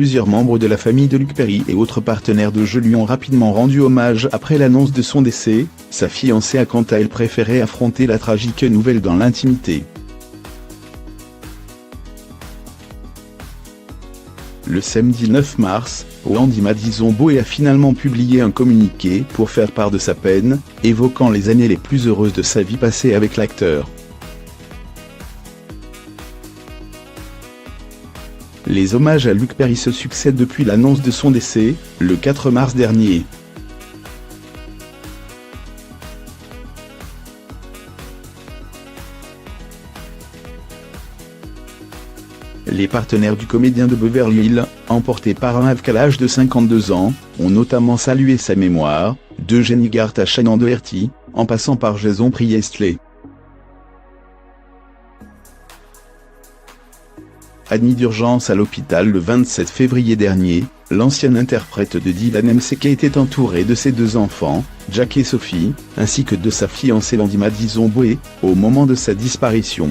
Plusieurs membres de la famille de Luc Perry et autres partenaires de jeu lui ont rapidement rendu hommage après l'annonce de son décès. Sa fiancée a quant à elle préféré affronter la tragique nouvelle dans l'intimité. Le samedi 9 mars, Wendy Madison Bowie a finalement publié un communiqué pour faire part de sa peine, évoquant les années les plus heureuses de sa vie passée avec l'acteur. Les hommages à Luc Perry se succèdent depuis l'annonce de son décès, le 4 mars dernier. Les partenaires du comédien de Beverly Hills, emportés par un AVC à l'âge de 52 ans, ont notamment salué sa mémoire, de Jenny Garth à Shannon Doherty, en passant par Jason Priestley. Admis d'urgence à l'hôpital le 27 février dernier, l'ancien interprète de Dylan McKay était entouré de ses deux enfants, Jack et Sophie, ainsi que de sa fiancée Wendy Madison Bowie, au moment de sa disparition.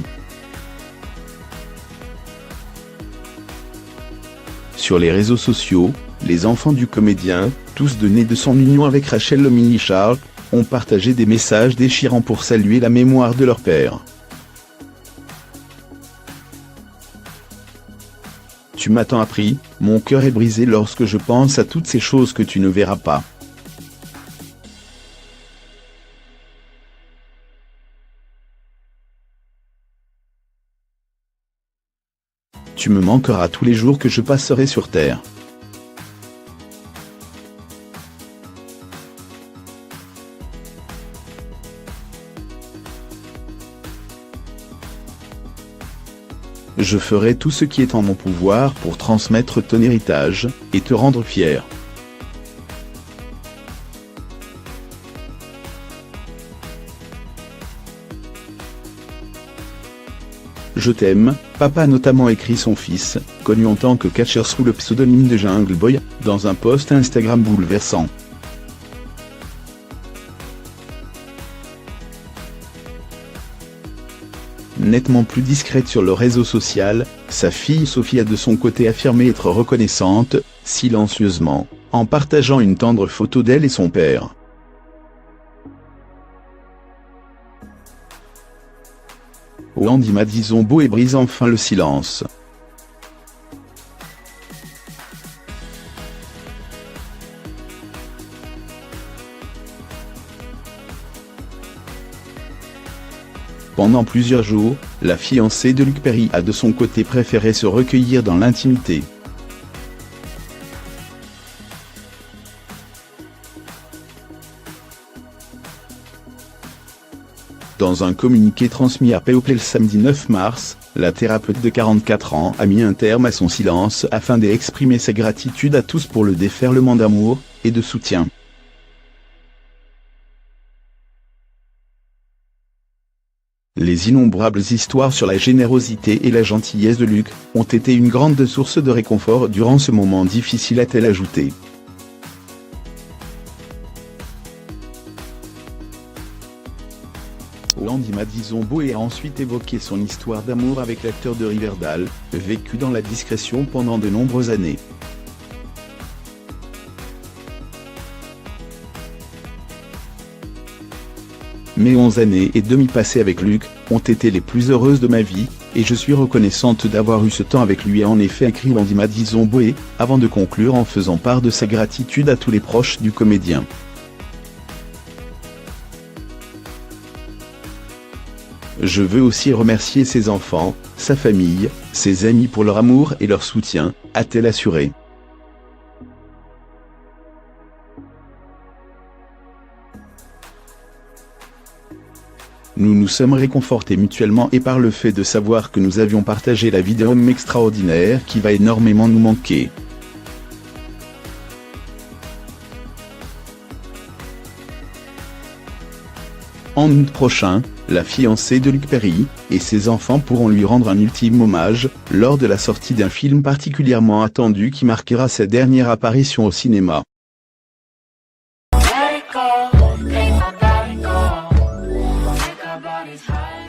Sur les réseaux sociaux, les enfants du comédien, tous deux nés de son union avec Rachel Lomini Sharp, ont partagé des messages déchirants pour saluer la mémoire de leur père. Tu m'as tant appris, mon cœur est brisé lorsque je pense à toutes ces choses que tu ne verras pas. Tu me manqueras tous les jours que je passerai sur terre. Je ferai tout ce qui est en mon pouvoir pour transmettre ton héritage, et te rendre fier. Je t'aime, papa a notamment écrit son fils, connu en tant que catcheur sous le pseudonyme de Jungle Boy, dans un post Instagram bouleversant. Nettement plus discrète sur le réseau social, sa fille Sophie a de son côté affirmé être reconnaissante, silencieusement, en partageant une tendre photo d'elle et son père. Wendy Madison Bowie brise enfin le silence. Pendant plusieurs jours, la fiancée de Luc Perry a de son côté préféré se recueillir dans l'intimité. Dans un communiqué transmis à People le samedi 9 mars, la thérapeute de 44 ans a mis un terme à son silence afin d'exprimer sa gratitude à tous pour le déferlement d'amour et de soutien. Les innombrables histoires sur la générosité et la gentillesse de Luc ont été une grande source de réconfort durant ce moment difficile, a-t-elle ajouté. Wendy Madison Bowie a ensuite évoqué son histoire d'amour avec l'acteur de Riverdale, vécu dans la discrétion pendant de nombreuses années. Mes 11 années et demie passées avec Luc ont été les plus heureuses de ma vie, et je suis reconnaissante d'avoir eu ce temps avec lui, a en effet écrit Wendy Madison Bowie, avant de conclure en faisant part de sa gratitude à tous les proches du comédien. Je veux aussi remercier ses enfants, sa famille, ses amis pour leur amour et leur soutien, a-t-elle assuré. Nous nous sommes réconfortés mutuellement et par le fait de savoir que nous avions partagé la vie d'un homme extraordinaire qui va énormément nous manquer. En août prochain, la fiancée de Luc Perry et ses enfants pourront lui rendre un ultime hommage, lors de la sortie d'un film particulièrement attendu qui marquera sa dernière apparition au cinéma. Let it go, make my body go. Make our bodies high.